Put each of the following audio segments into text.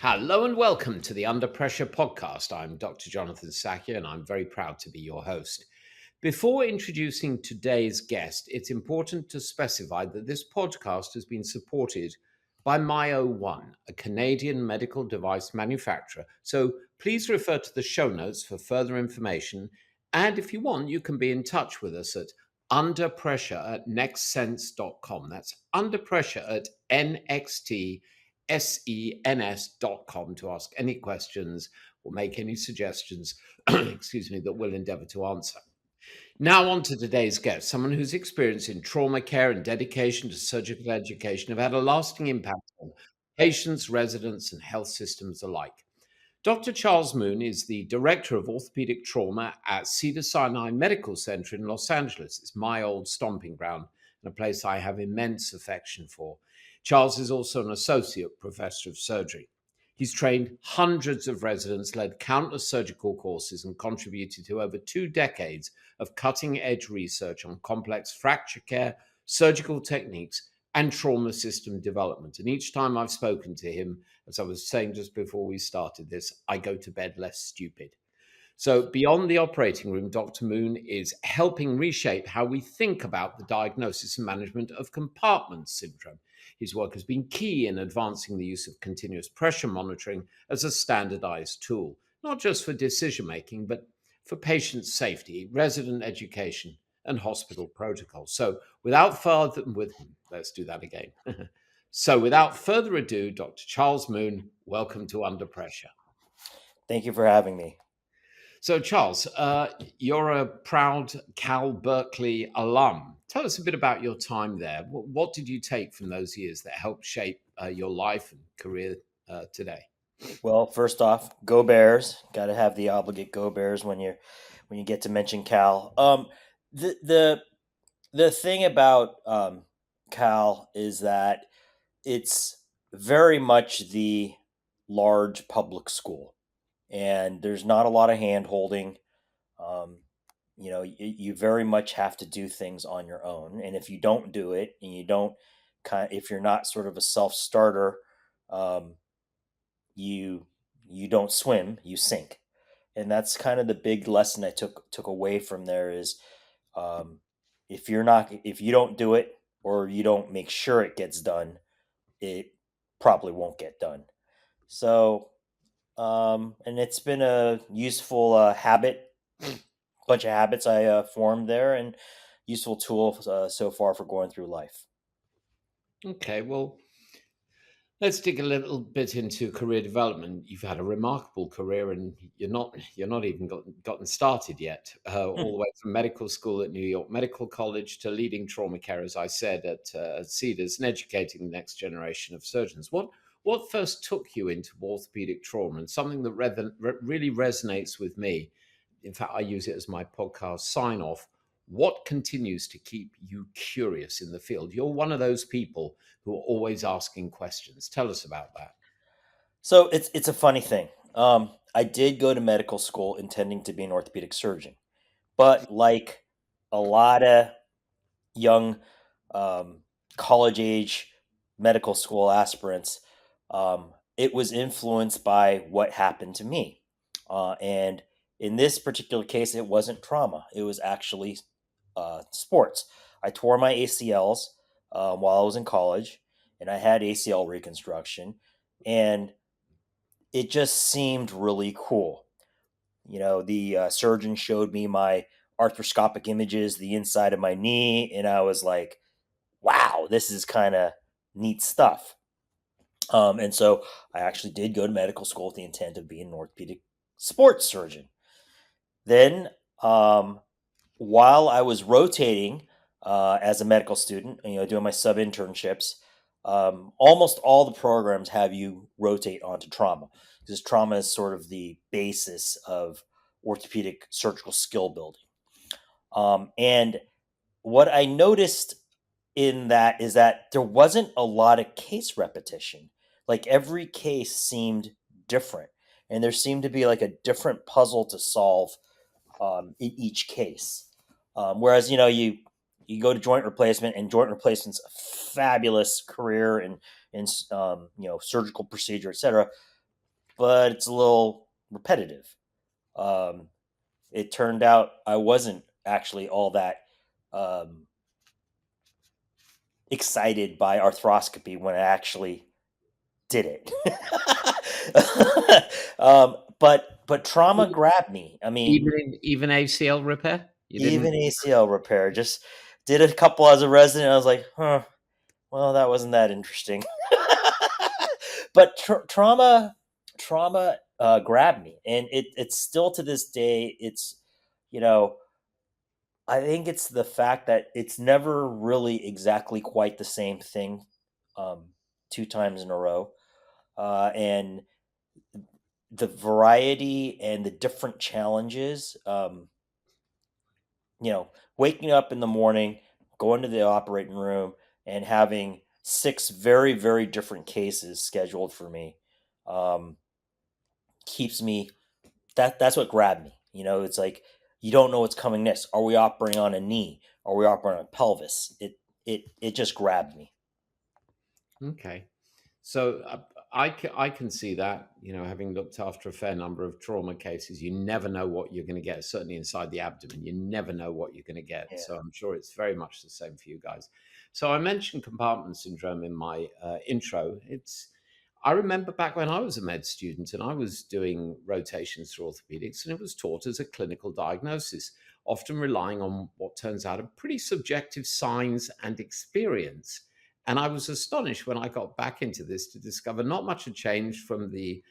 Hello and welcome to the Under Pressure podcast. I'm Dr. Jonathan Sackier and I'm very proud to be your host. Before introducing today's guest, it's important to specify that this podcast has been supported by MyO1, a Canadian medical device manufacturer. So please refer to the show notes for further information. And if you want, you can be in touch with us at underpressure@nextsense.com. That's underpressure@nxtsens.com to ask any questions or make any suggestions, excuse me, that we'll endeavor to answer. Now, on to today's guest, someone whose experience in trauma care and dedication to surgical education have had a lasting impact on patients, residents, and health systems alike. Dr. Charles Moon is the Director of Orthopaedic Trauma at Cedars-Sinai Medical Center in Los Angeles. It's my old stomping ground and a place I have immense affection for. Charles is also an Associate Professor of Surgery. He's trained hundreds of residents, led countless surgical courses, and contributed to over 2 decades of cutting-edge research on complex fracture care, surgical techniques, and trauma system development. And each time I've spoken to him, as I was saying just before we started this, I go to bed less stupid. So beyond the operating room, Dr. Moon is helping reshape how we think about the diagnosis and management of compartment syndrome. His work has been key in advancing the use of continuous pressure monitoring as a standardized tool, not just for decision making, but for patient safety, resident education, and hospital protocols. So without further, let's do that again. So without further ado, Dr. Charles Moon, welcome to Under Pressure. Thank you for having me. So, Charles, you're a proud Cal Berkeley alum. Tell us a bit about your time there. What did you take from those years that helped shape your life and career today? Well, first off, go Bears! Got to have the obligate go Bears when you get to mention Cal. The thing about Cal is that it's very much the large public school, and there's not a lot of hand holding. You very much have to do things on your own, and if you don't do it, and you don't if you're not sort of a self starter, you don't swim, you sink. And that's kind of the big lesson I took away from there is, if you don't do it, or you don't make sure it gets done, it probably won't get done. So, and it's been a useful bunch of habits I formed there, and useful tool so far for going through life. Okay, well, let's dig a little bit into career development. You've had a remarkable career, and you're not even gotten started yet. All the way from medical school at New York Medical College to leading trauma care, as I said, at Cedars, and educating the next generation of surgeons. What first took you into orthopedic trauma, and something that really resonates with me? In fact, I use it as my podcast sign off. What continues to keep you curious in the field? You're one of those people who are always asking questions. Tell us about that. So it's a funny thing. I did go to medical school intending to be an orthopedic surgeon, but like a lot of young college age medical school aspirants, it was influenced by what happened to me. And in this particular case, it wasn't trauma; it was actually sports. I tore my ACLs while I was in college, and I had ACL reconstruction, and it just seemed really cool. The surgeon showed me my arthroscopic images, the inside of my knee, and I was like, wow, this is kind of neat stuff. And so I actually did go to medical school with the intent of being an orthopedic sports surgeon. Then, while I was rotating as a medical student, doing my sub internships, almost all the programs have you rotate onto trauma, because trauma is sort of the basis of orthopedic surgical skill building. And what I noticed in that is that there wasn't a lot of case repetition. Like every case seemed different, and there seemed to be like a different puzzle to solve in each case. Whereas you go to joint replacement, and joint replacement's a fabulous career and surgical procedure, etc. but it's a little repetitive. Um, it turned out I wasn't actually all that um, excited by arthroscopy when I actually did it. But trauma grabbed me. I mean, Even ACL repair? You didn't? even ACL repair. Just did a couple as a resident. I was like, huh. Well, that wasn't that interesting. But trauma grabbed me, and it's still to this day. It's you know I think it's the fact that it's never really exactly quite the same thing, um, two times in a row, and the variety and the different challenges. Waking up in the morning, going to the operating room, and having six very, very different cases scheduled for me, um, keeps me. That's what grabbed me. It's like you don't know what's coming next. Are we operating on a knee? Are we operating on a pelvis? It just grabbed me. Okay. So I can see that, having looked after a fair number of trauma cases, you never know what you're going to get, certainly inside the abdomen. You never know what you're going to get. Yeah. So I'm sure it's very much the same for you guys. So I mentioned compartment syndrome in my intro. I remember back when I was a med student and I was doing rotations through orthopedics, and it was taught as a clinical diagnosis, often relying on what turns out are pretty subjective signs and experience. And I was astonished when I got back into this to discover not much had changed from the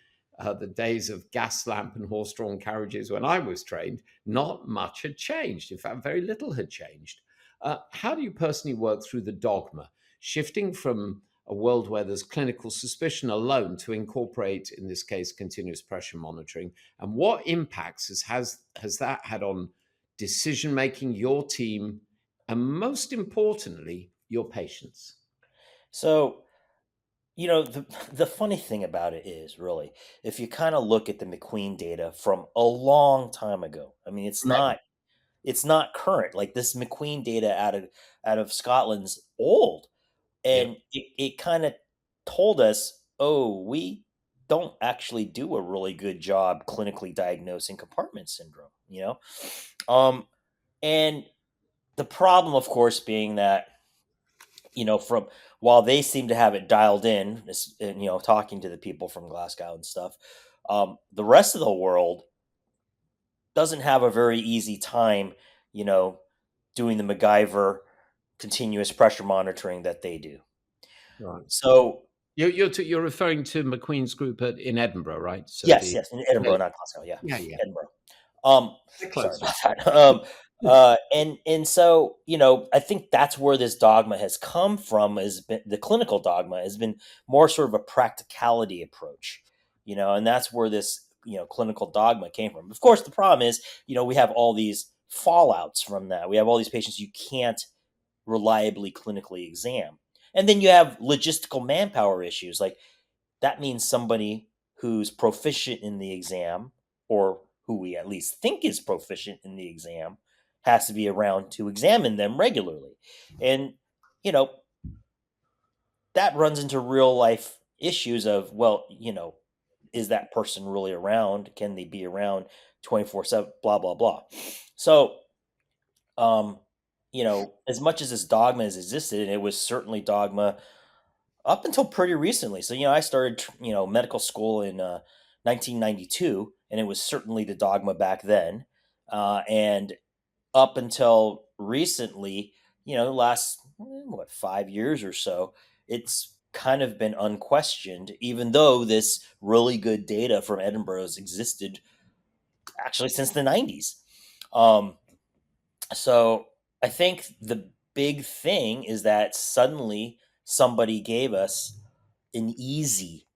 days of gas lamp and horse-drawn carriages when I was trained. Not much had changed. In fact, very little had changed. How do you personally work through the dogma, shifting from a world where there's clinical suspicion alone to incorporate, in this case, continuous pressure monitoring? And what impacts has that had on decision making, your team, and most importantly, your patients? So the funny thing about it is really, if you kind of look at the McQueen data from a long time ago. I mean, it's not current. Like this McQueen data out of Scotland's old, Yeah. and it kind of told us, oh, we don't actually do a really good job clinically diagnosing compartment syndrome. And the problem, of course, being that from while they seem to have it dialed in, and talking to the people from Glasgow and stuff, the rest of the world doesn't have a very easy time, you know, doing the MacGyver continuous pressure monitoring that they do. Right. So You're referring to McQueen's group in Edinburgh, right? So yes, the yes, in yeah, Edinburgh, not Glasgow. Yeah, yeah, yeah. Edinburgh. They're Sorry close. about that. And so I think that's where this dogma has come from. Has been the clinical dogma has been more sort of a practicality approach, and that's where this clinical dogma came from. Of course, the problem is we have all these fallouts from that. We have all these patients you can't reliably clinically exam, and then you have logistical manpower issues. Like that means somebody who's proficient in the exam, or who we at least think is proficient in the exam, has to be around to examine them regularly. And, you know, that runs into real life issues of, well, is that person really around? Can they be around 24/7? Blah, blah, blah. So, um, as much as this dogma has existed, and it was certainly dogma up until pretty recently. So, I started, medical school in 1992, and it was certainly the dogma back then. And up until recently, last, 5 years or so, it's kind of been unquestioned, even though this really good data from Edinburgh has existed actually since the 90s. Um, so I think the big thing is that suddenly somebody gave us an easy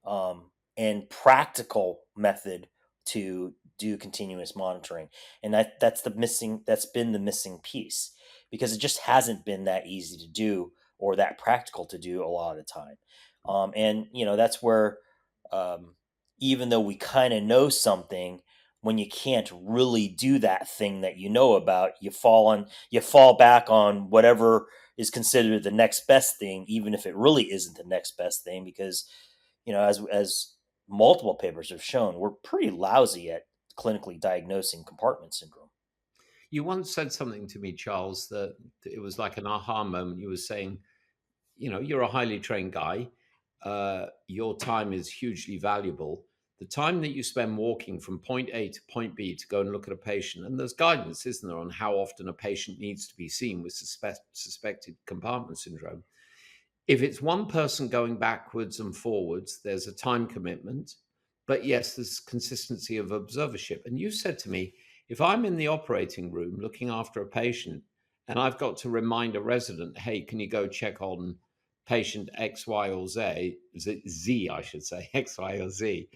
and practical method to do continuous monitoring, and that's been the missing piece, because it just hasn't been that easy to do or that practical to do a lot of the time. And that's where, um, even though we kind of know something, when you can't really do that thing that about, you fall back on whatever is considered the next best thing, even if it really isn't the next best thing, because as multiple papers have shown we're pretty lousy at clinically diagnosing compartment syndrome. You once said something to me, Charles, that it was like an aha moment. You were saying, you're a highly trained guy. Your time is hugely valuable. The time that you spend walking from point A to point B to go and look at a patient, and there's guidance, isn't there, on how often a patient needs to be seen with suspected compartment syndrome. If it's one person going backwards and forwards, there's a time commitment. But yes, there's consistency of observership. And you said to me, if I'm in the operating room looking after a patient and I've got to remind a resident, hey, can you go check on patient X, Y, or Z, I should say, X, Y, or Z.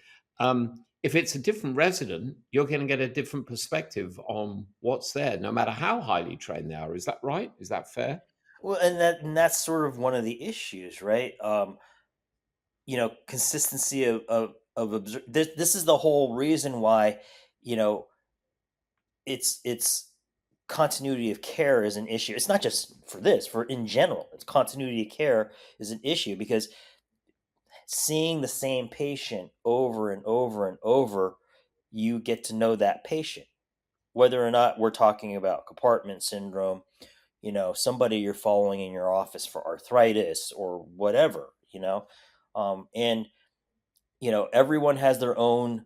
If it's a different resident, you're going to get a different perspective on what's there, no matter how highly trained they are. Is that right? Is that fair? Well, and that's sort of one of the issues, right? Consistency this is the whole reason why, you know, it's continuity of care is an issue. It's not just for this, for in general. It's continuity of care is an issue because seeing the same patient over and over and over, you get to know that patient. Whether or not we're talking about compartment syndrome, somebody you're following in your office for arthritis or whatever, and everyone has their own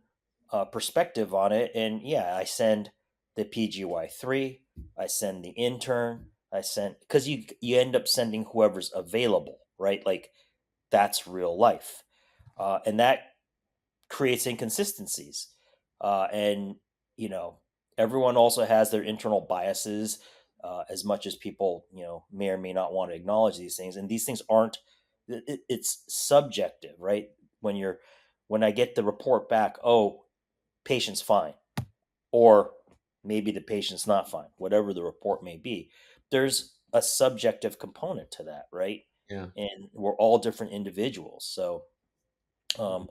perspective on it. And yeah, I send the PGY3, I send the intern, I send because you end up sending whoever's available, right? Like that's real life, and that creates inconsistencies. And you know, everyone also has their internal biases. As much as people, may or may not want to acknowledge these things, and these things aren't. It's subjective, right? When I get the report back, oh, patient's fine, or maybe the patient's not fine, whatever the report may be. There's a subjective component to that, right? Yeah. And we're all different individuals, so um,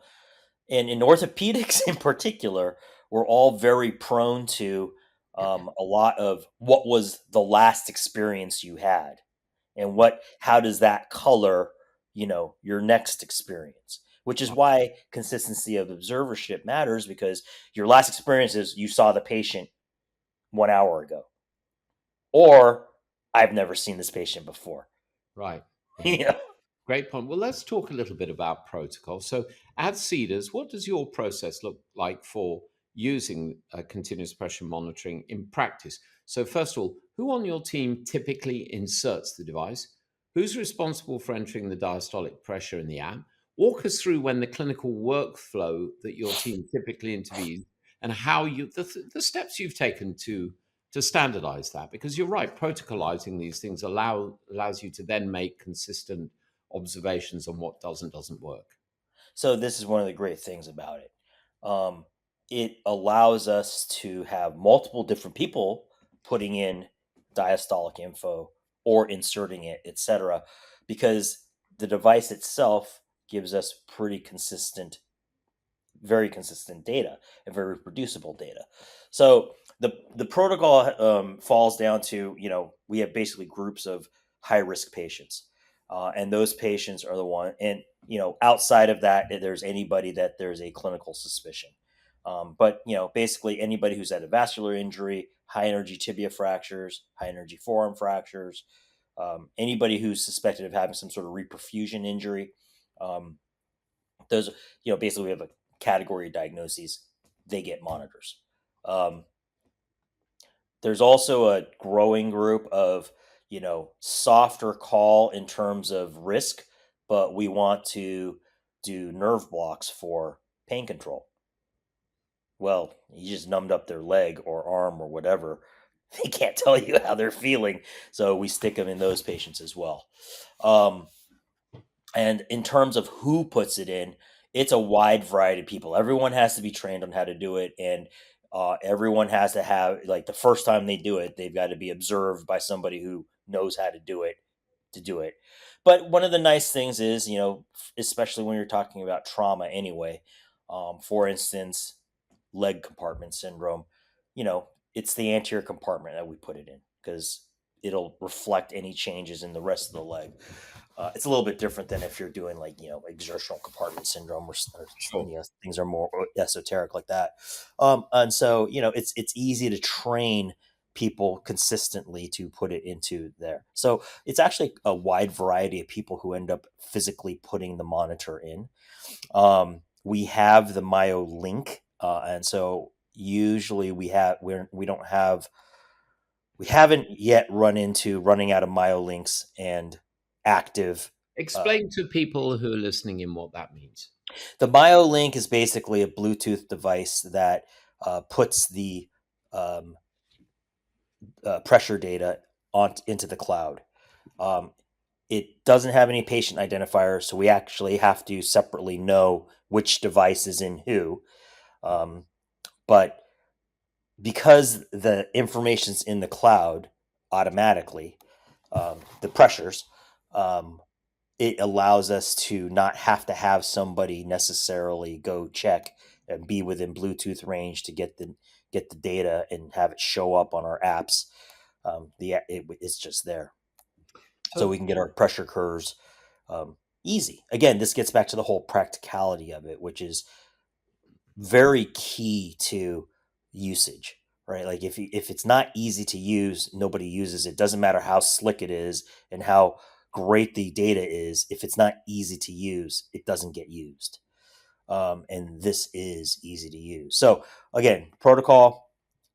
and in orthopedics in particular, we're all very prone to a lot of what was the last experience you had, and how does that color, your next experience. Which is why consistency of observership matters because your last experience is you saw the patient 1 hour ago, or I've never seen this patient before. Right. Right. Yeah. Great point. Well, let's talk a little bit about protocol. So, at Cedars, what does your process look like for using continuous pressure monitoring in practice? So, first of all, who on your team typically inserts the device? Who's responsible for entering the diastolic pressure in the app? Walk us through when the clinical workflow that your team typically intervenes and how the steps you've taken to standardize that, because you're right, protocolizing these things allows you to then make consistent observations on what doesn't work. So this is one of the great things about it. Um, it allows us to have multiple different people putting in diastolic info or inserting it, etc., because the device itself gives us very consistent data and very reproducible data. So the protocol falls down to we have basically groups of high risk patients, and those patients are the one. And outside of that, if there's anybody that there's a clinical suspicion. But basically anybody who's had a vascular injury, high energy tibia fractures, high energy forearm fractures, anybody who's suspected of having some sort of reperfusion injury. Those, basically we have a category of diagnoses. They get monitors. Um, there's also a growing group of, softer call in terms of risk, but we want to do nerve blocks for pain control. Well, you just numbed up their leg or arm or whatever. They can't tell you how they're feeling. So we stick them in those patients as well. And in terms of who puts it in, it's a wide variety of people. Everyone has to be trained on how to do it. And everyone has to have, like, the first time they do it, they've got to be observed by somebody who knows how to do it to do it. But one of the nice things is, especially when you're talking about trauma anyway, for instance, leg compartment syndrome, it's the anterior compartment that we put it in because it'll reflect any changes in the rest of the leg. It's a little bit different than if you're doing like exertional compartment syndrome, or Sure. things are more esoteric like that. And so it's easy to train people consistently to put it into there. So it's actually a wide variety of people who end up physically putting the monitor in. We have the Myo Link, and so usually we haven't yet run into running out of Myo Links and active. Explain to people who are listening in what that means. The Myo Link is basically a Bluetooth device that puts the um, pressure data into the cloud. Um, it doesn't have any patient identifiers, so we actually have to separately know which device is in who. But because the information's in the cloud automatically, the pressures, um, it allows us to not have to have somebody necessarily go check and be within Bluetooth range to get the data and have it show up on our apps. It's just there, so So we can get our pressure curves easy. Again, this gets back to the whole practicality of it, which is very key to usage, right? Like if it's not easy to use, nobody uses it. Doesn't matter how slick it is and how great the data is. If it's not easy to use, it doesn't get used. And this is easy to use. So again, protocol,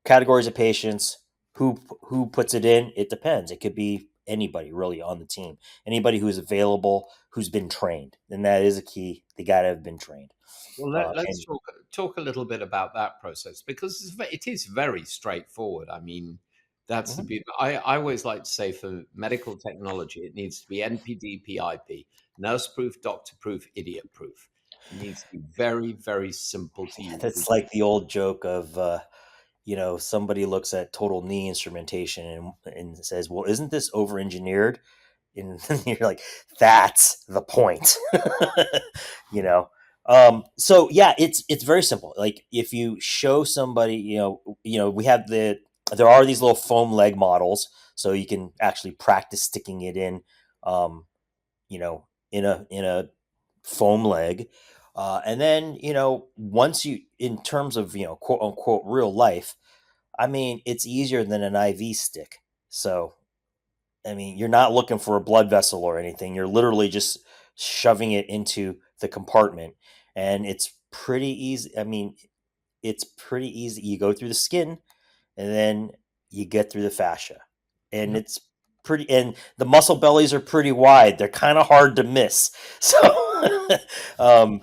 categories of patients, who puts it in. It depends. It could be anybody really on the team, anybody who is available, who's been trained, and that is a key. They got to have been trained. well, let's And talk a little bit about that process because it is very straightforward. I mean, that's the Mhm. beauty. I always like to say for medical technology, it needs to be NPD, PIP, nurse proof, doctor proof, idiot proof. It needs to be very, very simple to use. That's like the old joke of somebody looks at total knee instrumentation and says, "Well, isn't this over engineered?" And you're like, "That's the point." you know. So yeah, it's very simple. Like if you show somebody, we have there are these little foam leg models, so you can actually practice sticking it in, in a foam leg. And then, once in terms of, quote unquote, real life, I mean, it's easier than an IV stick. So, I mean, you're not looking for a blood vessel or anything. You're literally just shoving it into the compartment. And it's pretty easy. I mean, it's pretty easy. You go through the skin and then you get through the fascia. And Yeah. it's and the muscle bellies are pretty wide. They're kind of hard to miss. So, um,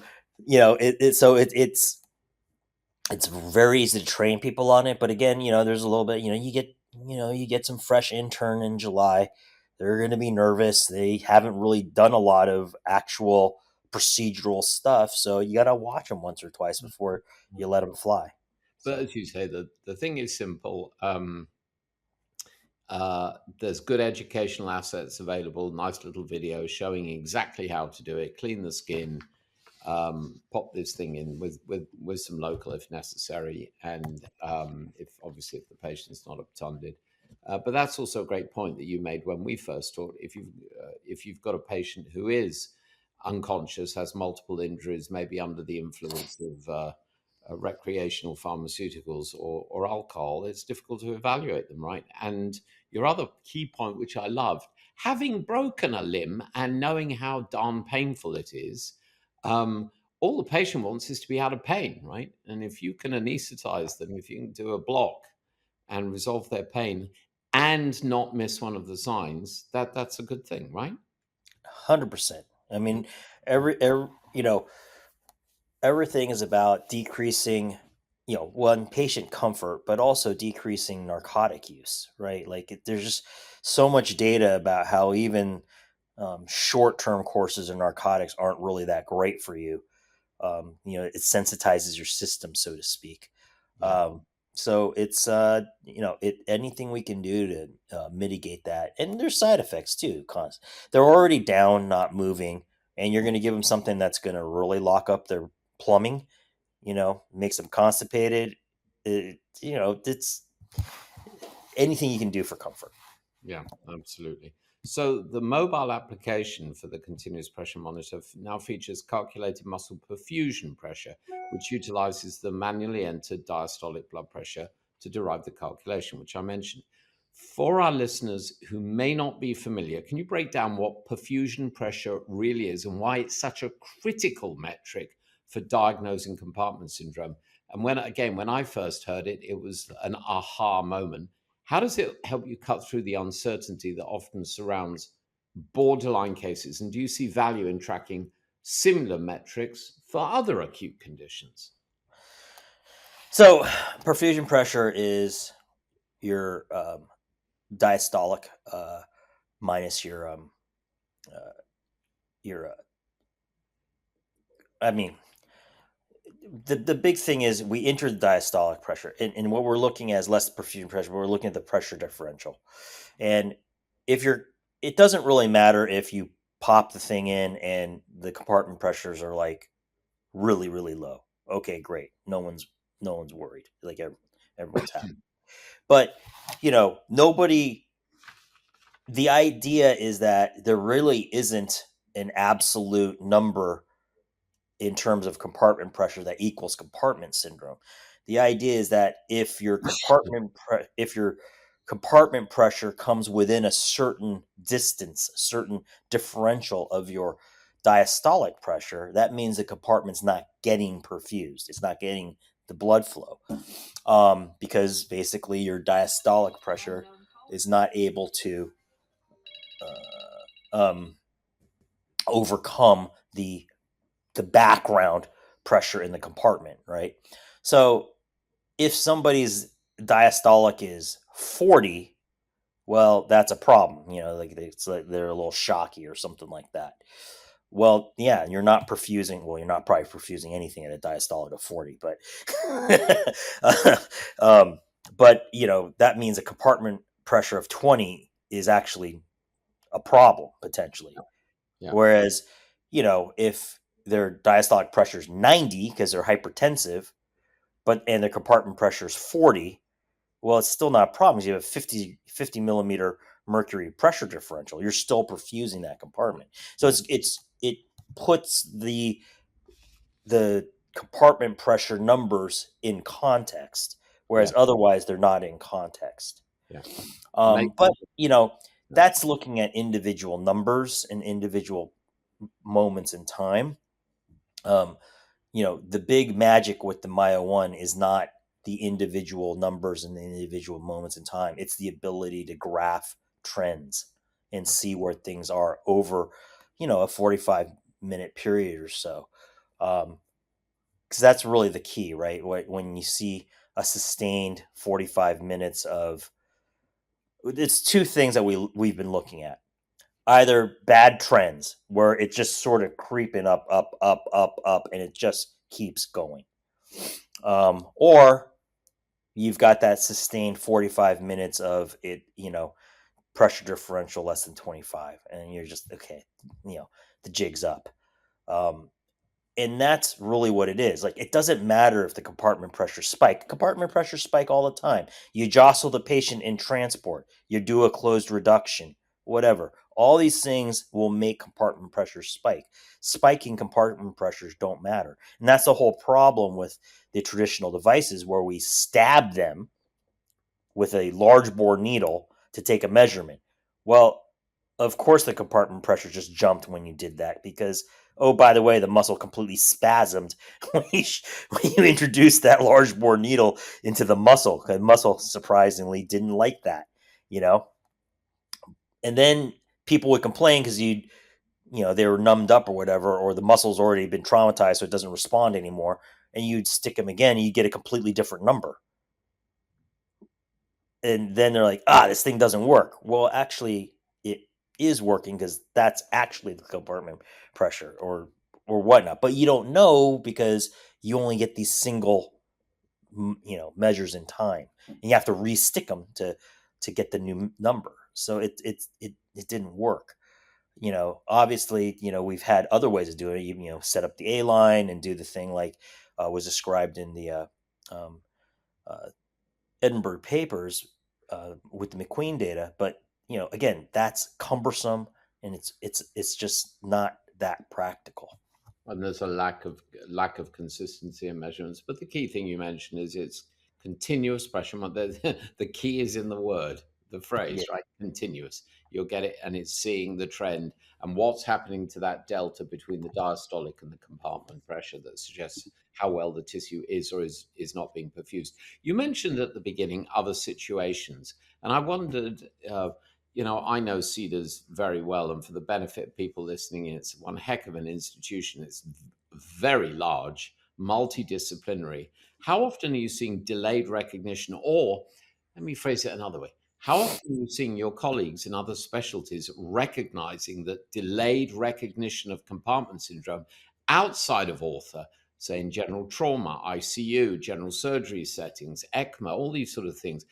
it's very easy to train people on it. But again, there's a little bit, you get some fresh intern in July. They're going to be nervous. They haven't really done a lot of actual procedural stuff. So you got to watch them once or twice before you let them fly. But So, as you say, the thing is simple. There's good educational assets available, nice little videos showing exactly how to do it, clean the skin, pop this thing in with some local if necessary, and if obviously if the patient's not obtunded. But that's also a great point that you made when we first talked. If you've got a patient who is unconscious, has multiple injuries, maybe under the influence of recreational pharmaceuticals or alcohol, it's difficult to evaluate them, right? And your other key point, which I loved, having broken a limb and knowing how darn painful it is, all the patient wants is to be out of pain, right? And if you can anesthetize them, if you can do a block and resolve their pain and not miss one of the signs, that's a good thing, right? 100%. I mean, every everything is about decreasing, one, patient comfort, but also decreasing narcotic use, right? Like there's just so much data about how even short-term courses of narcotics aren't really that great for you. It sensitizes your system, so to speak. Yeah. Um, so it's anything we can do to mitigate that, and there's side effects too. Cause they're already down, not moving, and you're going to give them something that's going to really lock up their plumbing. Makes them constipated. It's anything you can do for comfort. Yeah, absolutely. So the mobile application for the continuous pressure monitor now features calculated muscle perfusion pressure, which utilizes the manually entered diastolic blood pressure to derive the calculation, which I mentioned. For our listeners who may not be familiar, can you break down what perfusion pressure really is and why it's such a critical metric for diagnosing compartment syndrome? And when I first heard it, it was an aha moment. How does it help you cut through the uncertainty that often surrounds borderline cases? And do you see value in tracking similar metrics for other acute conditions? So, perfusion pressure is your diastolic minus uh, your. I mean, the big thing is we enter the diastolic pressure, and what we're looking at is less perfusion pressure. But we're looking at the pressure differential, and if you're, it doesn't really matter if you pop the thing in and the compartment pressures are like really really low. Okay, great. No one's worried. Like everyone's happy. But nobody. The idea is that there really isn't an absolute number in terms of compartment pressure that equals compartment syndrome. The idea is that if your compartment pressure comes within a certain distance, a certain differential of your diastolic pressure, that means the compartment's not getting perfused. It's not getting the blood flow, because basically your diastolic pressure is not able to um, overcome the background pressure in the compartment, right? So if somebody's diastolic is 40, well, that's a problem. Like it's like they're a little shocky or something like that. Well, yeah, you're not perfusing. Well, you're not probably perfusing anything at a diastolic of 40, but um, that means a compartment pressure of 20 is actually a problem potentially. Yeah. Whereas, if their diastolic pressure is 90 because they're hypertensive, and their compartment pressure is 40, well, it's still not a problem. You have a 50 millimeter mercury pressure differential. You're still perfusing that compartment. So it puts the compartment pressure numbers in context, Yeah. whereas otherwise they're not in context. Yeah. But Makes that's looking at individual numbers and individual moments in time. Um, the big magic with the Maya 1 is not the individual numbers and the individual moments in time. It's the ability to graph trends and see where things are over, a 45-minute period or so. Because that's really the key, right? When you see a sustained 45 minutes of, it's two things that we've been looking at. Either bad trends where it's just sort of creeping up, up, up, up, up, and it just keeps going. Or you've got that sustained 45 minutes of it, pressure differential less than 25, and you're just, okay, the jig's up. And that's really what it is. Like, it doesn't matter if the compartment pressure spike. Compartment pressure spike all the time. You jostle the patient in transport. You do a closed reduction, whatever. All these things will make compartment pressure spike. Spiking compartment pressures don't matter. And that's the whole problem with the traditional devices where we stab them with a large bore needle to take a measurement. Well, of course the compartment pressure just jumped when you did that because, oh, by the way, the muscle completely spasmed when you introduced that large bore needle into the muscle. The muscle surprisingly didn't like that, you know. And then people would complain because they were numbed up or whatever, or the muscle's already been traumatized so it doesn't respond anymore. And you'd stick them again, and you get a completely different number. And then they're like, this thing doesn't work. Well, actually, it is working because that's actually the compartment pressure or whatnot. But you don't know because you only get these single, measures in time, and you have to re-stick them to get the new number. So it didn't work. Obviously, we've had other ways of doing it. Set up the A line and do the thing like was described in the um, uh, Edinburgh papers with the McQueen data, but again, that's cumbersome, and it's just not that practical. And there's a lack of consistency in measurements. But the key thing you mentioned is it's continuous pressure. The key is in the word, the Yeah. phrase, right? Continuous. You'll get it, and it's seeing the trend and what's happening to that delta between the diastolic and the compartment pressure that suggests how well the tissue is or is not being perfused. You mentioned at the beginning other situations, and I wondered. I know Cedars very well, and for the benefit of people listening, it's one heck of an institution. It's very large, multidisciplinary. How often are you seeing delayed recognition? Or let me phrase it another way. How often are you seeing your colleagues in other specialties recognizing that delayed recognition of compartment syndrome outside of ortho, say in general trauma, ICU, general surgery settings, ECMO, all these sort of things?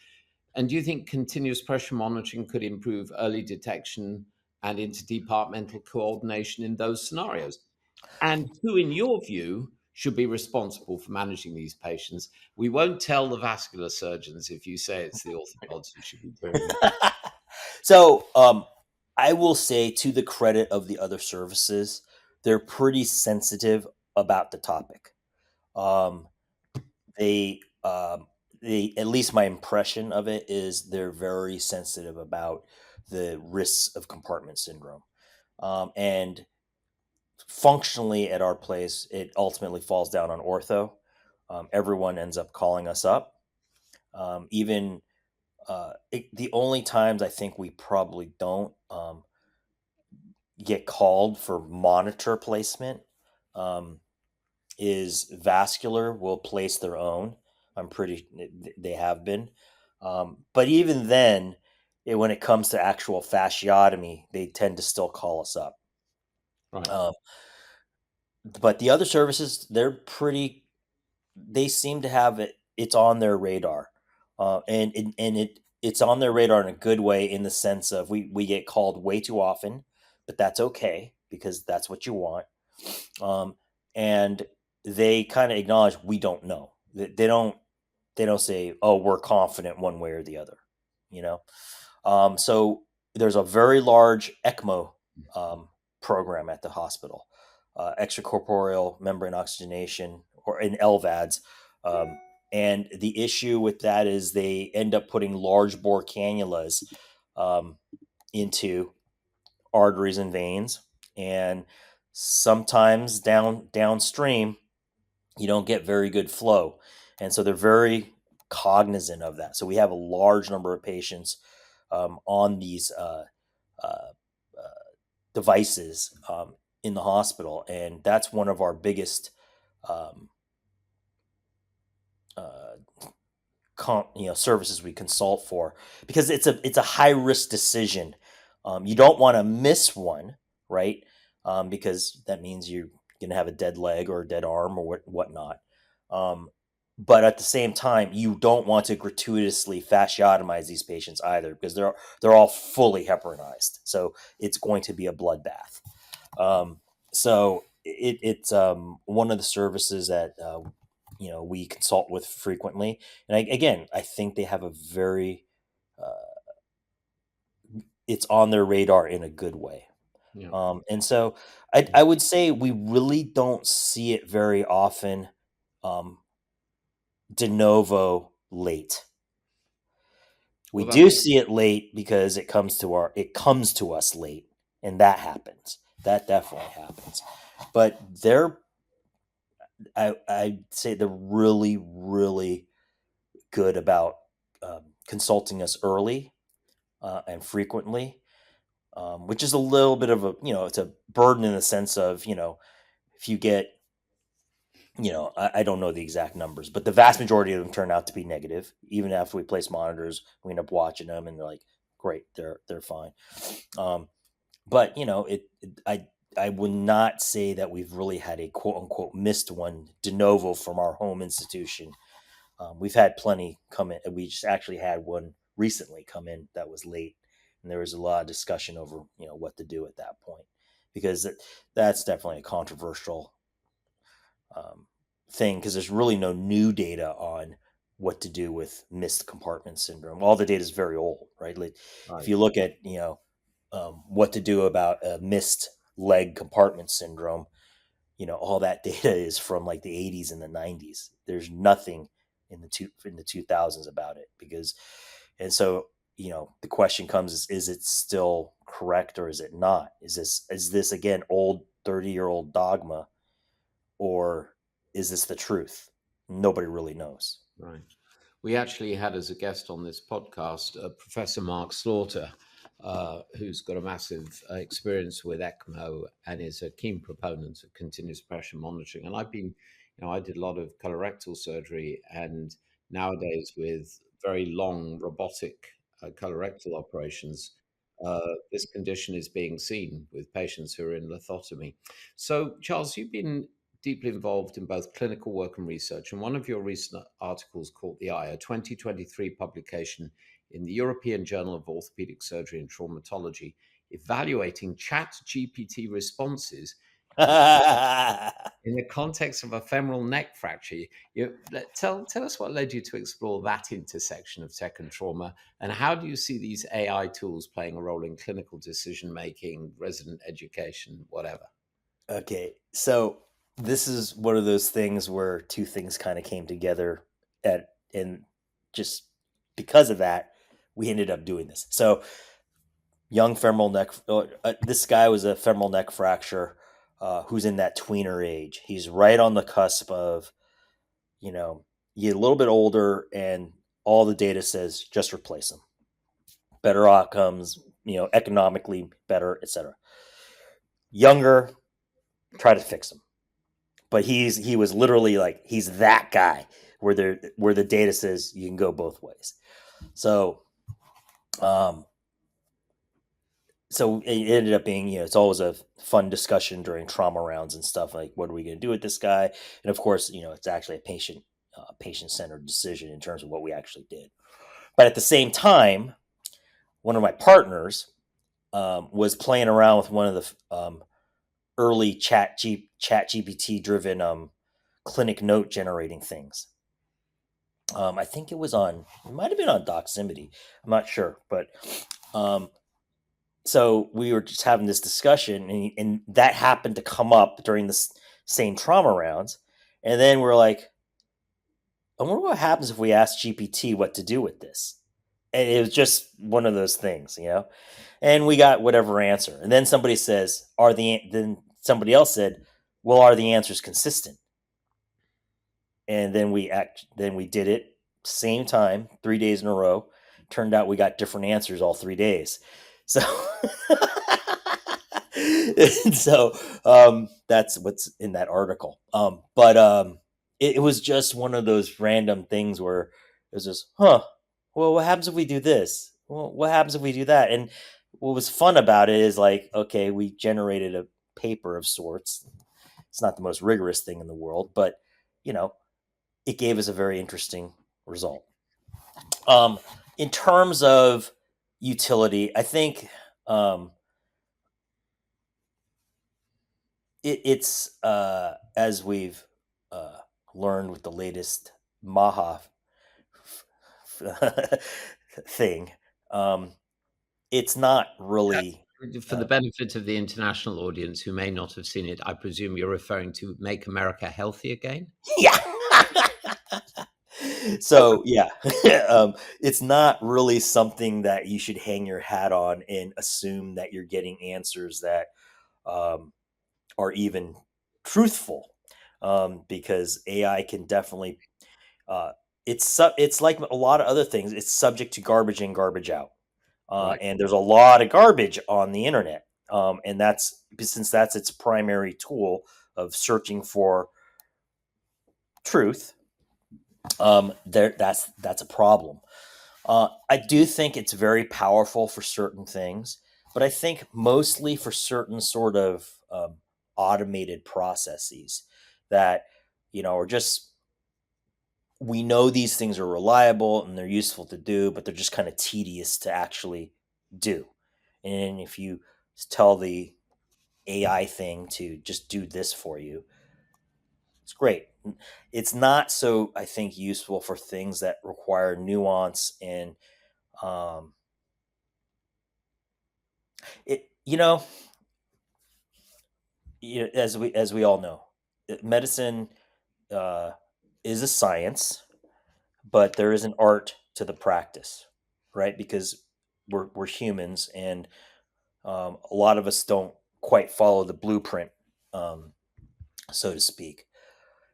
And do you think continuous pressure monitoring could improve early detection and interdepartmental coordination in those scenarios? And who, in your view, should be responsible for managing these patients? We won't tell the vascular surgeons if you say it's the orthopods who should be doing it. So, I will say, to the credit of the other services, they're pretty sensitive about the topic. Um, they, at least my impression of it is they're very sensitive about the risks of compartment syndrome. And functionally at our place, it ultimately falls down on ortho. Everyone ends up calling us up. Even the only times I think we probably don't get called for monitor placement um, is vascular will place their own. I'm pretty they have been, but even then, when it comes to actual fasciotomy, they tend to still call us up. Right. Um, but the other services, they're pretty. They seem to have it. It's on their radar, it's on their radar in a good way, in the sense of we get called way too often, but that's okay because that's what you want. Um, and they kind of acknowledge we don't know. They don't say, oh, we're confident one way or the other, you know. So there's a very large ECMO program at the hospital, extracorporeal membrane oxygenation, or in LVADs. Um, and the issue with that is they end up putting large bore cannulas um, into arteries and veins, and sometimes downstream you don't get very good flow, and so they're very cognizant of that. So we have a large number of patients on these uh, uh, devices in the hospital, and that's one of our biggest um, uh, services we consult for, because it's a high risk decision. You don't want to miss one, right? Because that means you're going to have a dead leg or a dead arm or whatnot. Um, but at the same time, you don't want to gratuitously fasciotomize these patients either, because they're all fully heparinized. So it's going to be a bloodbath. So it's one of the services that we consult with frequently, and again, I think they have a very it's on their radar in a good way. Yeah. And so I would say we really don't see it very often um, de novo late. We Well, that do see it late because it comes to us late, and that happens. That definitely happens. But I'd say they're really, really good about consulting us early and frequently, which is a little bit of it's a burden in the sense of, if you get, I don't know the exact numbers, but the vast majority of them turn out to be negative. Even after we place monitors, we end up watching them and they're like, great, they're fine. But I would not say that we've really had a quote unquote missed one de novo from our home institution. We've had plenty come in. We just actually had one recently come in that was late, and there was a lot of discussion over what to do at that point, because that's definitely a controversial thing, because there's really no new data on what to do with missed compartment syndrome. All the data is very old, right? Like if Right. you look at what to do about a missed leg compartment syndrome, all that data is from like the 80s and the 90s. There's nothing in the 2000s about it because, and so the question comes: is it still correct or is it not? Is this again old 30-year-old dogma, or is this the truth? Nobody really knows. Right. We actually had as a guest on this podcast Professor Mark Slaughter, who's got a massive experience with ECMO and is a keen proponent of continuous pressure monitoring. And I did a lot of colorectal surgery, and nowadays with very long robotic colorectal operations, this condition is being seen with patients who are in lithotomy. So, Charles, you've been deeply involved in both clinical work and research. And one of your recent articles caught the eye, a 2023 publication in the European Journal of Orthopaedic Surgery and Traumatology, evaluating chat GPT responses in, in the context of a femoral neck fracture. Tell us what led you to explore that intersection of tech and trauma, and how do you see these AI tools playing a role in clinical decision making, resident education, whatever? Okay, so this is one of those things where two things kind of came together, and just because of that, we ended up doing this. So, young femoral neck. This guy was a femoral neck fracture, who's in that tweener age. He's right on the cusp of, you get a little bit older, and all the data says just replace him. Better outcomes, economically better, etc. Younger, try to fix him. But he was literally like he's that guy where the data says you can go both ways. So so it ended up being, it's always a fun discussion during trauma rounds and stuff, like what are we going to do with this guy? And of course, it's actually a patient centered decision in terms of what we actually did. But at the same time, one of my partners was playing around with one of the early chat GPT driven clinic note generating things. I think it might have been on Doximity. I'm not sure, but so we were just having this discussion, and that happened to come up during the same trauma rounds, and then we're like, I wonder what happens if we ask GPT what to do with this. And it was just one of those things, and we got whatever answer, and then somebody says, then somebody else said, well, are the answers consistent? And then we did it same time 3 days in a row. Turned out we got different answers all 3 days. So that's what's in that article. But it was just one of those random things where it was just, well, what happens if we do this? Well, what happens if we do that? And what was fun about it is like, okay, we generated a paper of sorts. It's not the most rigorous thing in the world, but it gave us a very interesting result. In terms of utility, I think it's as we've learned with the latest Maha thing, it's not really. For the benefit of the international audience who may not have seen it, I presume you're referring to Make America Healthy Again? Yeah. So yeah, it's not really something that you should hang your hat on and assume that you're getting answers that are even truthful, because AI can definitely. It's like a lot of other things. It's subject to garbage in, garbage out, Right. and there's a lot of garbage on the internet, and since that's its primary tool of searching for truth. That's a problem. I do think it's very powerful for certain things, but I think mostly for certain sort of automated processes that are just, we know these things are reliable and they're useful to do, but they're just kind of tedious to actually do. And if you tell the AI thing to just do this for you, It's great. It's not so, I think, useful for things that require nuance and um, it. As we all know, medicine uh, is a science, but there is an art to the practice, right? Because we're humans, and a lot of us don't quite follow the blueprint, um, so to speak.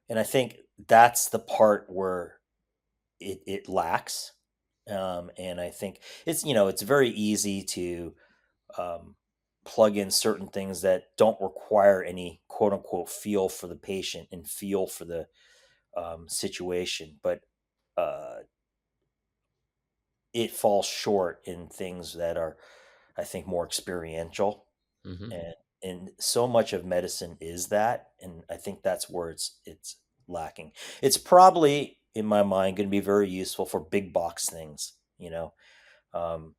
And I think that's the part where it lacks. And I think it's very easy to um, plug in certain things that don't require any quote unquote feel for the patient and feel for the situation, but uh, it falls short in things that are, I think, more experiential. Hmm. And so much of medicine is that, and I think that's where it's lacking. It's probably, in my mind, going to be very useful for big box things, um,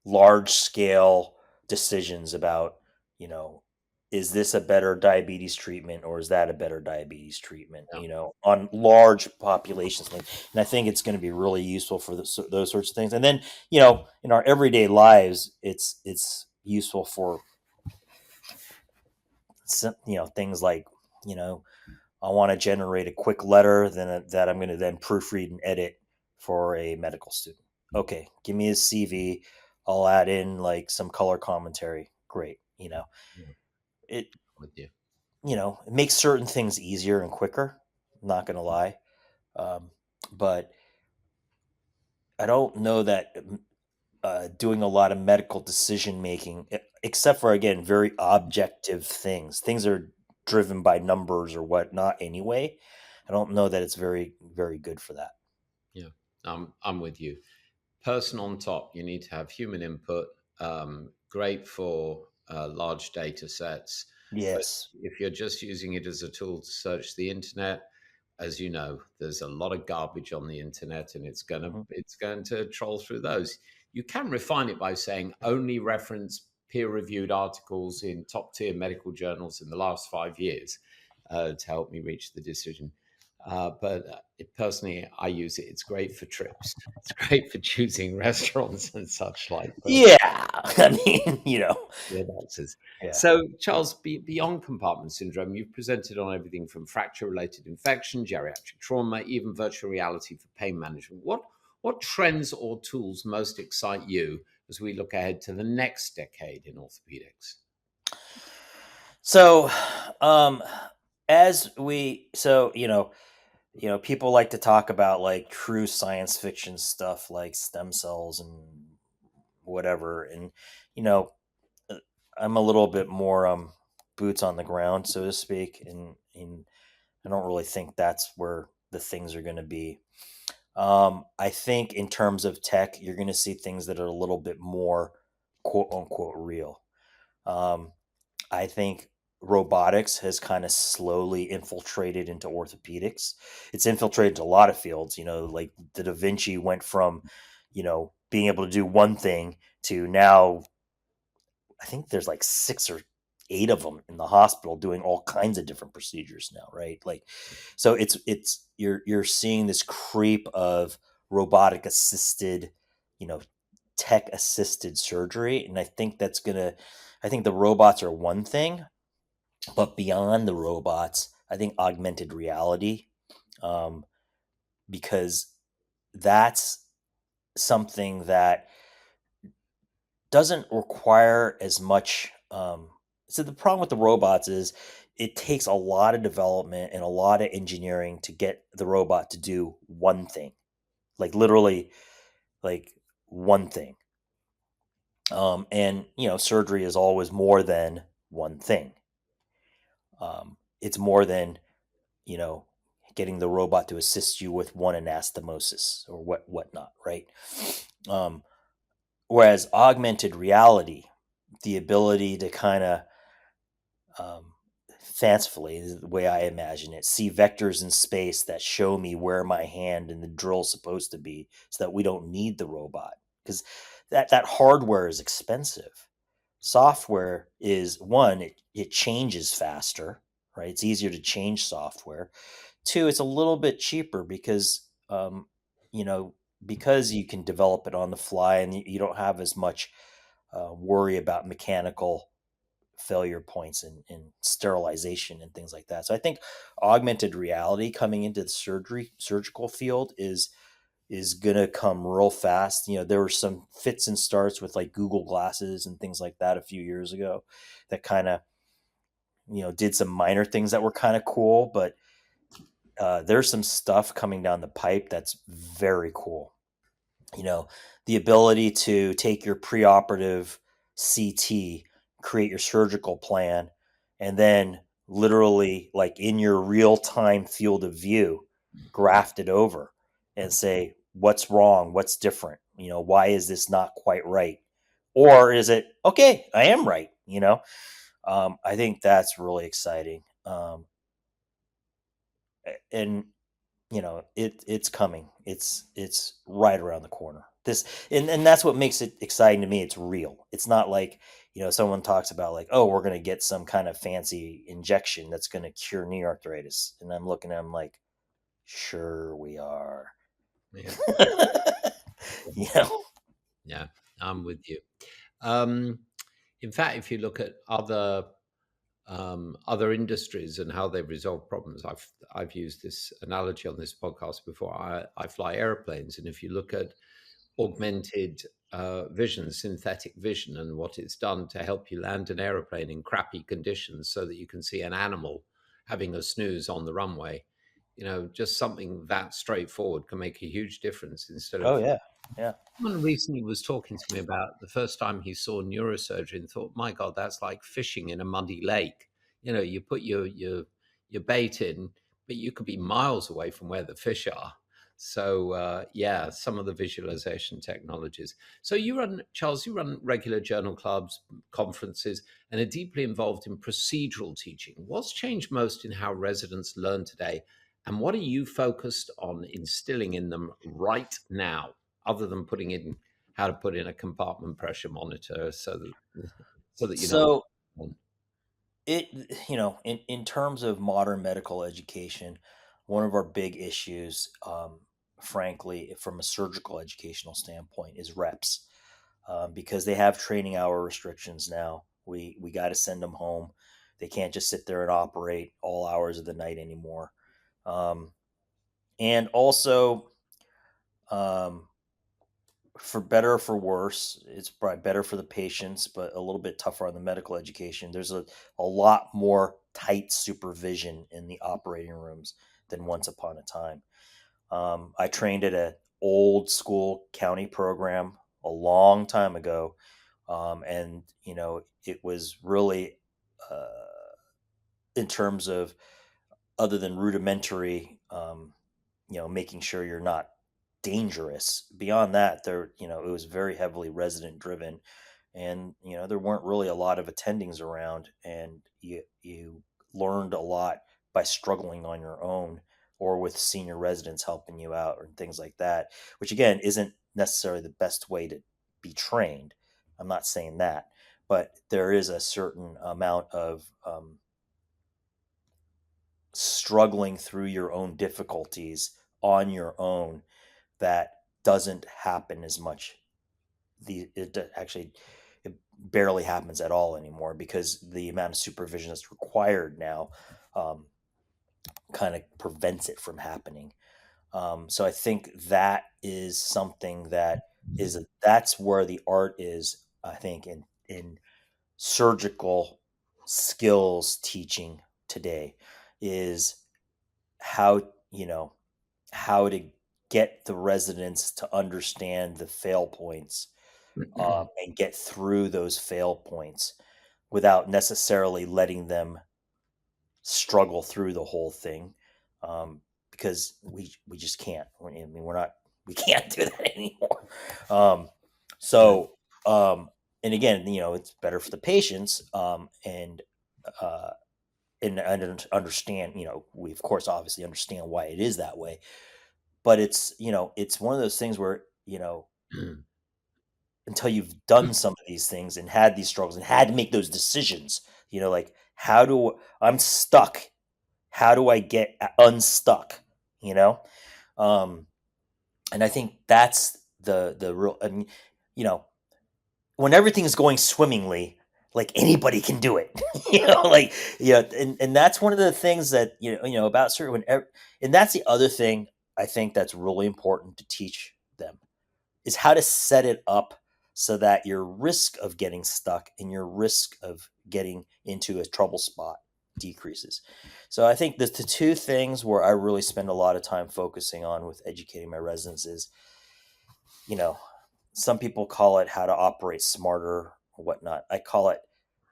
large scale decisions about, you know, is this a better diabetes treatment or is that a better diabetes treatment, Yeah. on large populations. And I think it's going to be really useful for those sorts of things. And then, in our everyday lives, it's useful for, things like, you know, I want to generate a quick letter that I'm going to then proofread and edit for a medical student. Okay, give me his CV. I'll add in like some color commentary. Great. Yeah, It with you. it makes certain things easier and quicker. Not going to lie, um, but I don't know that doing a lot of medical decision making, except for, again, very objective things. Things are driven by numbers or whatnot anyway. I don't know that it's very, very good for that. Yeah, I'm with you. Person on top. You need to have human input. Great for large data sets, but Yes. if you're just using it as a tool to search the internet, as you know, there's a lot of garbage on the internet, and Mhm. it's going to troll through those. You can refine it by saying only reference peer-reviewed articles in top-tier medical journals in the last 5 years to help me reach the decision. Personally, I use it. It's great for trips. It's great for choosing restaurants and such like. But Yeah. I mean, yeah, that's it. yeah. So, Charles, beyond compartment syndrome, you've presented on everything from fracture-related infection, geriatric trauma, even virtual reality for pain management. What trends or tools most excite you as we look ahead to the next decade in orthopedics? So, um, people like to talk about like true science fiction stuff like stem cells and whatever. And, you know, uh, I'm a little bit more boots on the ground, so to speak, and I don't really think that's where the things are going to be. I think in terms of tech, you're going to see things that are a little bit more quote unquote real. Um, I think robotics has kind of slowly infiltrated into orthopedics. It's infiltrated a lot of fields, like the Da Vinci went from, being able to do one thing to now I think there's like 6 or 8 of them in the hospital doing all kinds of different procedures now, right? Like, so it's you're seeing this creep of robotic assisted, you know, tech assisted surgery, and I think the robots are one thing, but beyond the robots, I think augmented reality, um, because that's something that doesn't require as much. So the problem with the robots is it takes a lot of development and a lot of engineering to get the robot to do one thing, like literally, like one thing. And surgery is always more than one thing. It's more than you know getting the robot to assist you with one anastomosis or whatnot, right? Um, Whereas augmented reality, the ability to kind of um, fancifully, is the way I imagine it, see vectors in space that show me where my hand and the drill's supposed to be, so that we don't need the robot, because that hardware is expensive. Software is one; it changes faster, right? It's easier to change software. Two, it's a little bit cheaper because, you know, because you can develop it on the fly and you don't have as much worry about mechanical failure points and sterilization and things like that. So I think augmented reality coming into the surgical field is gonna come real fast. There were some fits and starts with like Google glasses and things like that a few years ago that kind of did some minor things that were kind of cool, but there's some stuff coming down the pipe that's very cool. you know, the ability to take your preoperative CT, create your surgical plan, and then literally, like in your real time field of view, graft it over and say, what's wrong? What's different? Why is this not quite right? Or is it, okay, I am right? I think that's really exciting. And it's coming. It's right around the corner. And that's what makes it exciting to me. It's real. It's not like, someone talks about like, oh, we're going to get some kind of fancy injection that's going to cure knee arthritis. And I'm looking at them like, sure we are. Yeah. you know? Yeah, I'm with you. Um, in fact, if you look at other industries and how they've resolved problems, I've used this analogy on this podcast before. I fly airplanes, and if you look at augmented vision, synthetic vision, and what it's done to help you land an aeroplane in crappy conditions so that you can see an animal having a snooze on the runway, just something that straightforward can make a huge difference instead Oh of. yeah. Yeah. Someone recently was talking to me about the first time he saw neurosurgery and thought, "My God, that's like fishing in a muddy lake." You put your bait in, but you could be miles away from where the fish are. So yeah, some of the visualization technologies. So Charles, you run regular journal clubs, conferences, and are deeply involved in procedural teaching. What's changed most in how residents learn today, and what are you focused on instilling in them right now, other than putting in how to put in a compartment pressure monitor so that you know. So it in terms of modern medical education, one of our big issues, frankly, from a surgical educational standpoint, is reps, because they have training hour restrictions now. We got to send them home. They can't just sit there and operate all hours of the night anymore. And also, um, for better or for worse, it's probably better for the patients, but a little bit tougher on the medical education. There's a lot more tight supervision in the operating rooms than once upon a time. I trained at an old school county program a long time ago, and it was really, uh, in terms of, other than rudimentary, making sure you're not dangerous. Beyond that, it was very heavily resident driven, and there weren't really a lot of attendings around, and you learned a lot by struggling on your own or with senior residents helping you out or things like that, which again isn't necessarily the best way to be trained. I'm not saying that, but there is a certain amount of struggling through your own difficulties on your own that doesn't happen as much. Actually, it barely happens at all anymore because the amount of supervision that's required now, kind of prevents it from happening. So I think that is something that's where the art is. I think in surgical skills teaching today is how how to get the residents to understand the fail points, and get through those fail points without necessarily letting them struggle through the whole thing, because we just can't. I mean, we can't do that anymore. Um, Yeah. so and again, it's better for the patients, uh, and understand. We of course obviously understand why it is that way, but it's one of those things where until you've done some of these things and had these struggles and had to make those decisions, like, I'm stuck. How do I get unstuck? You know, um, and I think that's the real. I mean, you know, when everything's going swimmingly, like anybody can do it. Like and that's one of the things that about certain and that's the other thing I think that's really important to teach them is how to set it up so that your risk of getting stuck and your risk of getting into a trouble spot decreases. So I think the two things where I really spend a lot of time focusing on with educating my residents is, you know, some people call it how to operate smarter or whatnot. I call it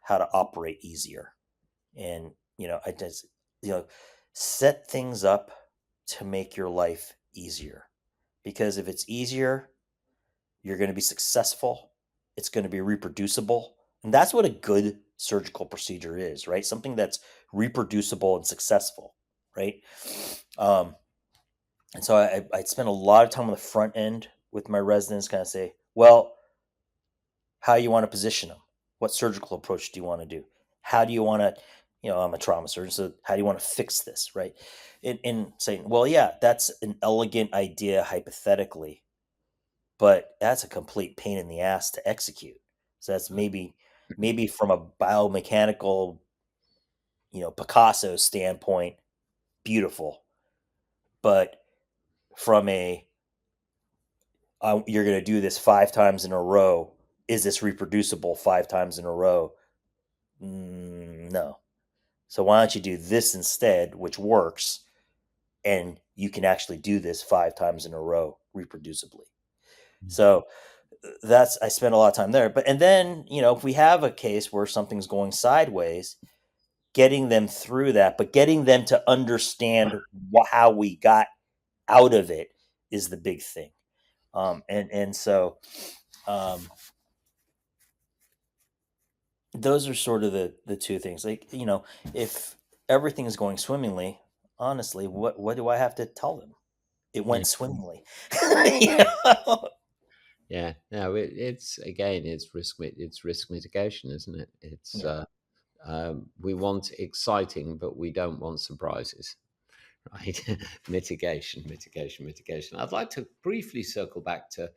how to operate easier. And, I just, set things up to make your life easier. Because if it's easier, you're going to be successful. It's going to be reproducible. And that's what a good surgical procedure is, right? Something that's reproducible and successful, right? Um, and so I spend a lot of time on the front end with my residents, kind of say, well, how you want to position them? What surgical approach do you want to do? How do you want to, I'm a trauma surgeon, so how do you want to fix this, right? And saying, well, yeah, that's an elegant idea hypothetically, but that's a complete pain in the ass to execute. So that's maybe from a biomechanical, Picasso standpoint, beautiful, but from a you're going to do this 5 times in a row. Is this reproducible 5 times in a row? No. So why don't you do this instead, which works, and you can actually do this 5 times in a row reproducibly. So that's I spend a lot of time there. But and then if we have a case where something's going sideways, getting them through that, but getting them to understand how we got out of it is the big thing. And so those are sort of the two things. Like if everything is going swimmingly, honestly, what do I have to tell them? It Yeah. went swimmingly. You know? Yeah, no, it's again, it's risk mitigation, isn't it? It's Yeah. we want exciting, but we don't want surprises, right? Mitigation. I'd like to briefly circle back to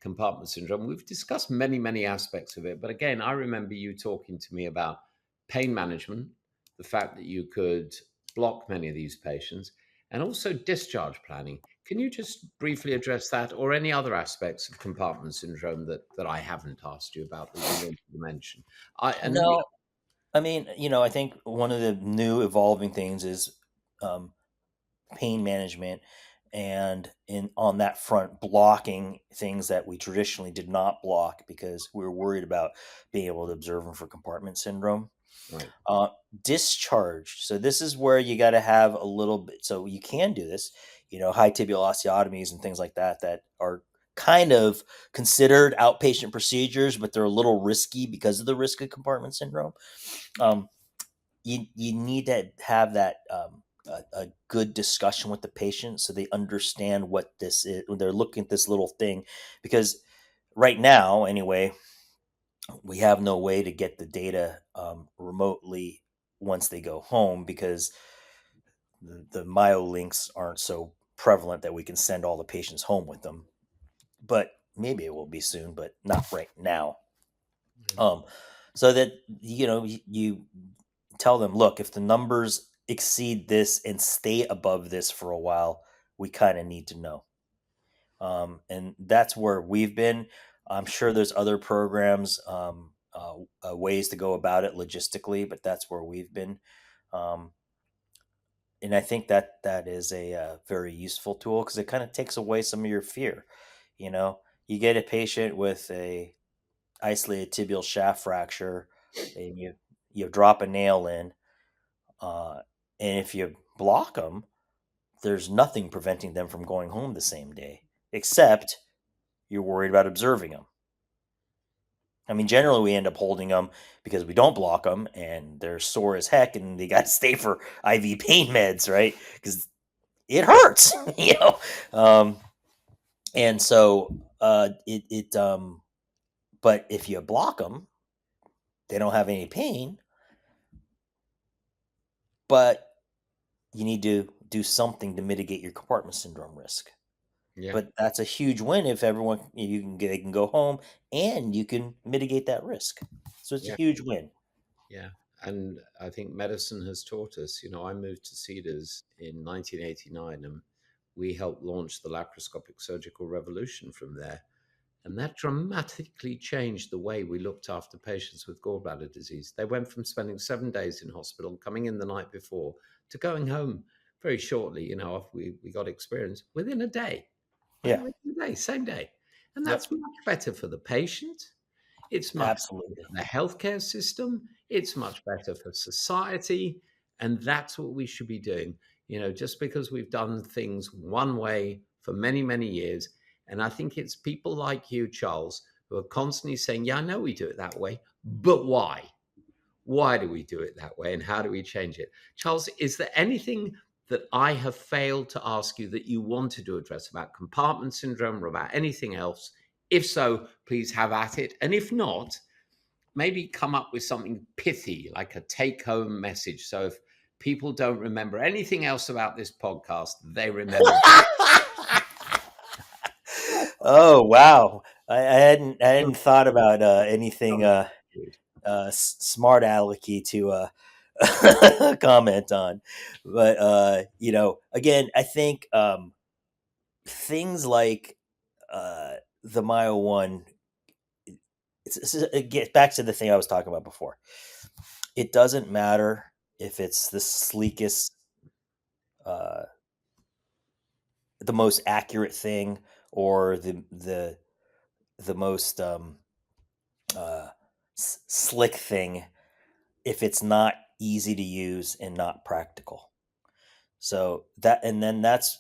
compartment syndrome. We've discussed many aspects of it, but again, I remember you talking to me about pain management, the fact that you could block many of these patients, and also discharge planning. Can you just briefly address that or any other aspects of compartment syndrome that I haven't asked you about that you wanted to mention? And then No, I mean, I think one of the new evolving things is um, pain management, and in on that front, blocking things that we traditionally did not block because we were worried about being able to observe them for compartment syndrome. right, Uh, Discharge. So this is where you got to have a little bit. So you can do this, high tibial osteotomies and things like that that are kind of considered outpatient procedures, but they're a little risky because of the risk of compartment syndrome. Um, you need to have that a good discussion with the patient so they understand what this is when they're looking at this little thing, because right now anyway we have no way to get the data remotely once they go home because the myolinks aren't so prevalent that we can send all the patients home with them, but maybe it will be soon, but not right now. um, so that you tell them, look, if the numbers exceed this and stay above this for a while, we kind of need to know. And that's where we've been. I'm sure there's other programs, ways to go about it logistically, but that's where we've been. Um, and I think that is a very useful tool because it kind of takes away some of your fear. You get a patient with a isolated tibial shaft fracture, and you drop a nail in, uh, and if you block them, there's nothing preventing them from going home the same day, except you're worried about observing them. I mean, generally we end up holding them because we don't block them and they're sore as heck and they got to stay for IV pain meds, right? Because it hurts, you know. Um, and so but if you block them, they don't have any pain. but you need to do something to mitigate your compartment syndrome risk. Yeah. But that's a huge win if everyone they can go home and you can mitigate that risk. So it's a Yeah. huge win. Yeah. And I think medicine has taught us. I moved to Cedars in 1989, and we helped launch the laparoscopic surgical revolution from there. And that dramatically changed the way we looked after patients with gallbladder disease. They went from spending 7 days in hospital, coming in the night before, to going home very shortly, after we got experience, within a day. Yeah. Within a day, same day. And Yep. that's much better for the patient. It's much better Absolutely. for the healthcare system. It's much better for society. And that's what we should be doing. Just because we've done things one way for many, many years. And I think it's people like you, Charles, who are constantly saying, yeah, I know we do it that way, but why? Why do we do it that way? And how do we change it? Charles, is there anything that I have failed to ask you that you wanted to address about compartment syndrome or about anything else? If so, please have at it. And if not, maybe come up with something pithy, like a take-home message. So if people don't remember anything else about this podcast, they remember. Oh wow! I hadn't thought about anything smart alecky to comment on, but again, I think things like the Myo One. It gets back to the thing I was talking about before. It doesn't matter if it's the sleekest, uh, the most accurate thing, or the most slick thing, if it's not easy to use and not practical. So that's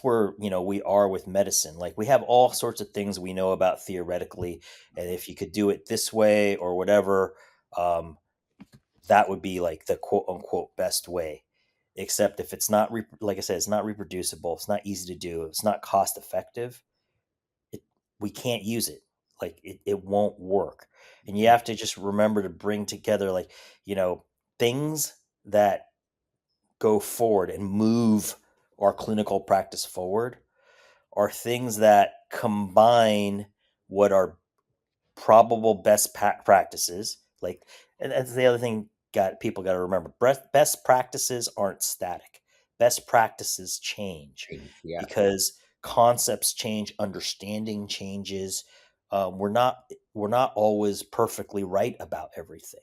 where we are with medicine. Like, we have all sorts of things we know about theoretically, and if you could do it this way or whatever, um, that would be like the quote unquote best way. Except if it's not, like I said, it's not reproducible, it's not easy to do, it's not cost effective, we can't use it. Like, it won't work. And you have to just remember to bring together, like, things that go forward and move our clinical practice forward are things that combine what are probable best practices. Like, and that's the other thing people got to remember. Best practices aren't static. Best practices change Yeah. because concepts change, understanding changes. We're not always perfectly right about everything.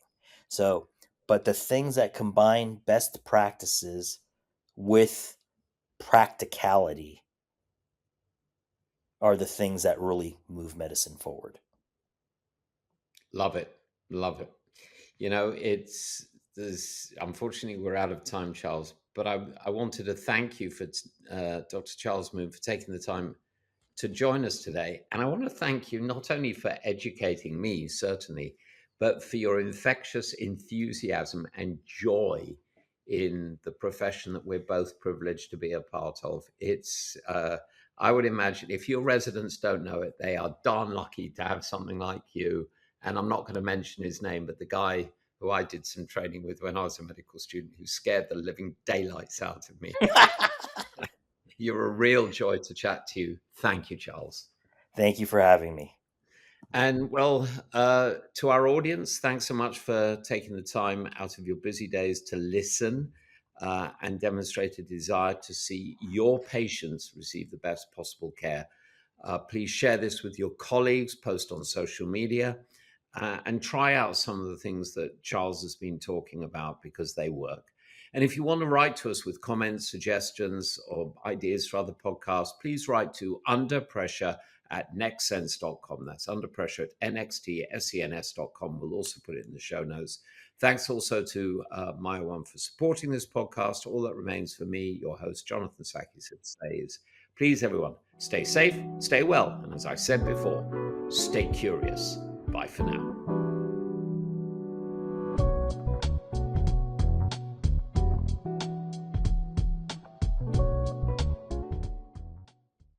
So, but the things that combine best practices with practicality are the things that really move medicine forward. Love it. Love it. Unfortunately, we're out of time, Charles, but I wanted to thank you for Dr. Charles Moon for taking the time to join us today. And I want to thank you not only for educating me, certainly, but for your infectious enthusiasm and joy in the profession that we're both privileged to be a part of. I would imagine if your residents don't know it, they are darn lucky to have something like you. And I'm not going to mention his name, but the guy who I did some training with when I was a medical student, who scared the living daylights out of me. You're a real joy to chat to you. Thank you, Charles. Thank you for having me. And to our audience, thanks so much for taking the time out of your busy days to listen and demonstrate a desire to see your patients receive the best possible care. Please share this with your colleagues, post on social media, and try out some of the things that Charles has been talking about, because they work. And if you want to write to us with comments, suggestions, or ideas for other podcasts, please write to underpressure@nextsense.com. That's underpressure at nxtsens.com. We'll also put it in the show notes. Thanks also to Myo One for supporting this podcast. All that remains for me, your host, Jonathan Sackier, to say is, please, everyone, stay safe, stay well, and as I said before, stay curious. Bye for now.